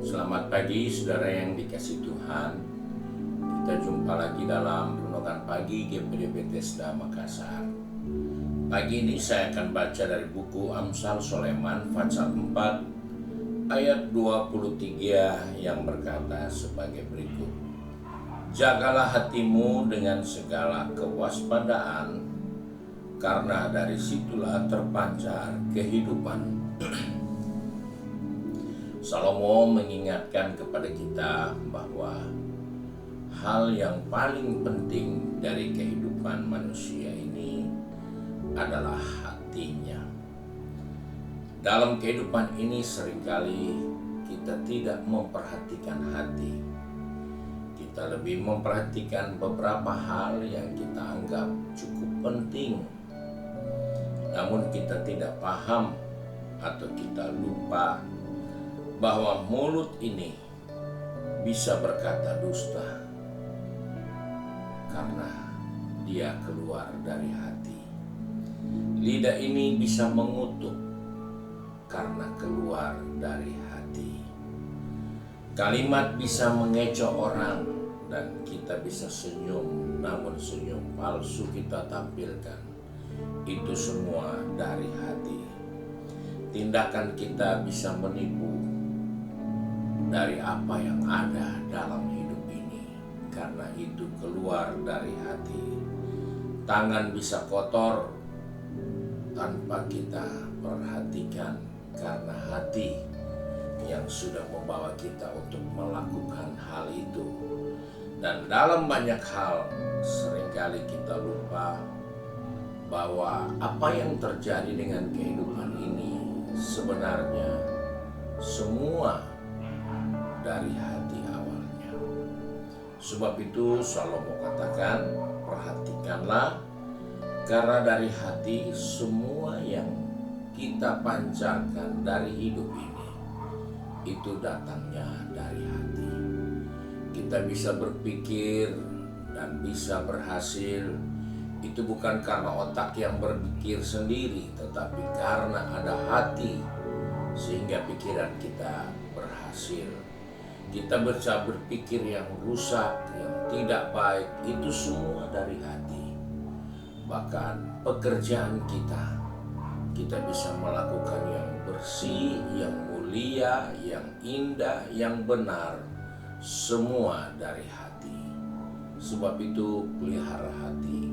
Selamat pagi saudara yang dikasih Tuhan. Kita jumpa lagi dalam Renungan Pagi GPD Bethesda Makassar. Pagi ini saya akan baca dari buku Amsal Soleman pasal 4 ayat 23 yang berkata sebagai berikut. Jagalah hatimu dengan segala kewaspadaan, karena dari situlah terpancar kehidupan. Salomo mengingatkan kepada kita bahwa hal yang paling penting dari kehidupan manusia ini adalah hatinya. Dalam kehidupan ini seringkali kita tidak memperhatikan hati. Kita lebih memperhatikan beberapa hal yang kita anggap cukup penting. Namun kita tidak paham atau kita lupa bahwa mulut ini bisa berkata dusta karena dia keluar dari hati. Lidah ini bisa mengutuk karena keluar dari hati. Kalimat bisa mengecoh orang dan kita bisa senyum, namun senyum palsu kita tampilkan. Itu semua dari hati. Tindakan kita bisa menipu dari apa yang ada dalam hidup ini, karena itu keluar dari hati. Tangan bisa kotor tanpa kita perhatikan, karena hati yang sudah membawa kita untuk melakukan hal itu. Dan dalam banyak hal seringkali kita lupa bahwa apa yang terjadi dengan kehidupan ini sebenarnya semua dari hati awalnya. Sebab itu Salomo katakan, perhatikanlah, karena dari hati semua yang kita pancarkan dari hidup ini, itu datangnya dari hati. Kita bisa berpikir dan bisa berhasil, itu bukan karena otak yang berpikir sendiri, tetapi karena ada hati sehingga pikiran kita berhasil. Kita bisa berpikir yang rusak, yang tidak baik, itu semua dari hati. Bahkan pekerjaan kita bisa melakukan yang bersih, yang mulia, yang indah, yang benar, semua dari hati. Sebab itu pelihara hati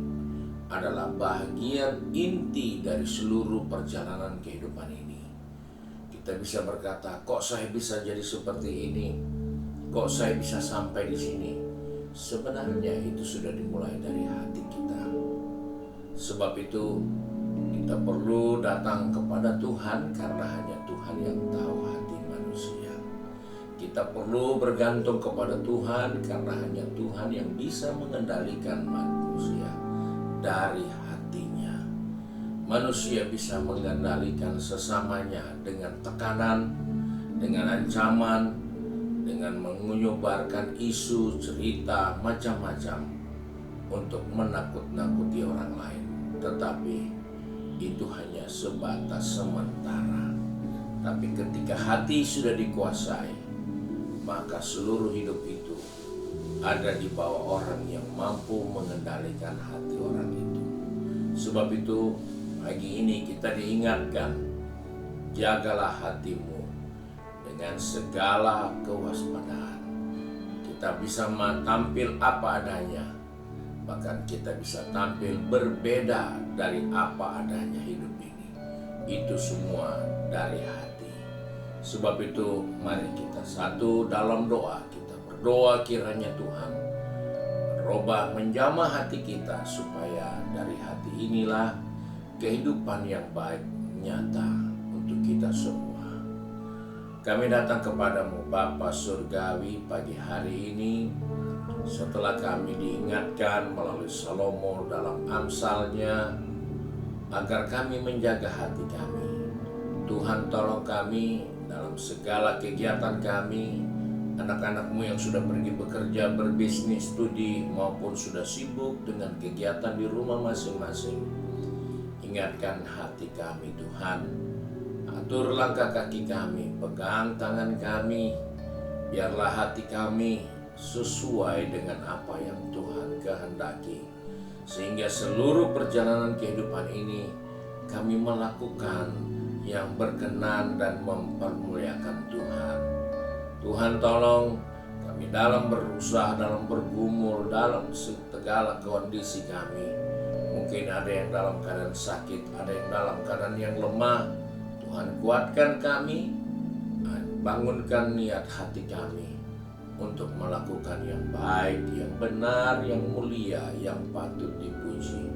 adalah bagian inti dari seluruh perjalanan kehidupan ini. Kita bisa berkata, kok saya bisa jadi seperti ini? Kok saya bisa sampai di sini? Sebenarnya itu sudah dimulai dari hati kita. Sebab itu kita perlu datang kepada Tuhan, karena hanya Tuhan yang tahu hati manusia. Kita perlu bergantung kepada Tuhan, karena hanya Tuhan yang bisa mengendalikan manusia dari hatinya. Manusia bisa mengendalikan sesamanya dengan tekanan, dengan ancaman, dengan menyebarkan isu, cerita, macam-macam untuk menakut-nakuti orang lain. Tetapi itu hanya sebatas sementara. Tapi ketika hati sudah dikuasai, maka seluruh hidup itu ada di bawah orang yang mampu mengendalikan hati orang itu. Sebab itu pagi ini kita diingatkan, jagalah hatimu dengan segala kewaspadaan. Kita bisa tampil apa adanya, bahkan kita bisa tampil berbeda dari apa adanya hidup ini. Itu semua dari hati. Sebab itu mari kita satu dalam doa. Kita berdoa kiranya Tuhan merubah, menjamah hati kita, supaya dari hati inilah kehidupan yang baik nyata untuk kita semua. Kami datang kepadamu Bapa Surgawi pagi hari ini, setelah kami diingatkan melalui Salomo dalam Amsalnya, agar kami menjaga hati kami. Tuhan tolong kami dalam segala kegiatan kami, anak-anakmu yang sudah pergi bekerja, berbisnis, studi, maupun sudah sibuk dengan kegiatan di rumah masing-masing. Ingatkan hati kami Tuhan, atur langkah kaki kami, pegang tangan kami, Biarlah hati kami sesuai dengan apa yang Tuhan kehendaki, sehingga seluruh perjalanan kehidupan ini kami melakukan yang berkenan dan mempermuliakan Tuhan. Tuhan, tolong kami dalam berusaha, dalam bergumul, dalam segala kondisi kami. Mungkin ada yang dalam keadaan sakit, ada yang dalam keadaan yang lemah. Tuhan, kuatkan kami, bangunkan niat hati kami untuk melakukan yang baik, yang benar, yang mulia, yang patut dipuji,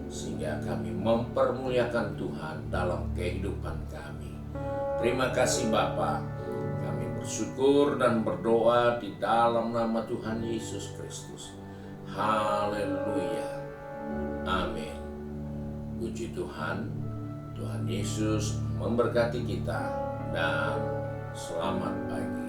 sehingga kami mempermuliakan Tuhan dalam kehidupan kami. Terima kasih Bapa. Kami bersyukur dan berdoa di dalam nama Tuhan Yesus Kristus. Haleluya. Amin. Puji Tuhan. Tuhan Yesus memberkati kita dan selamat pagi.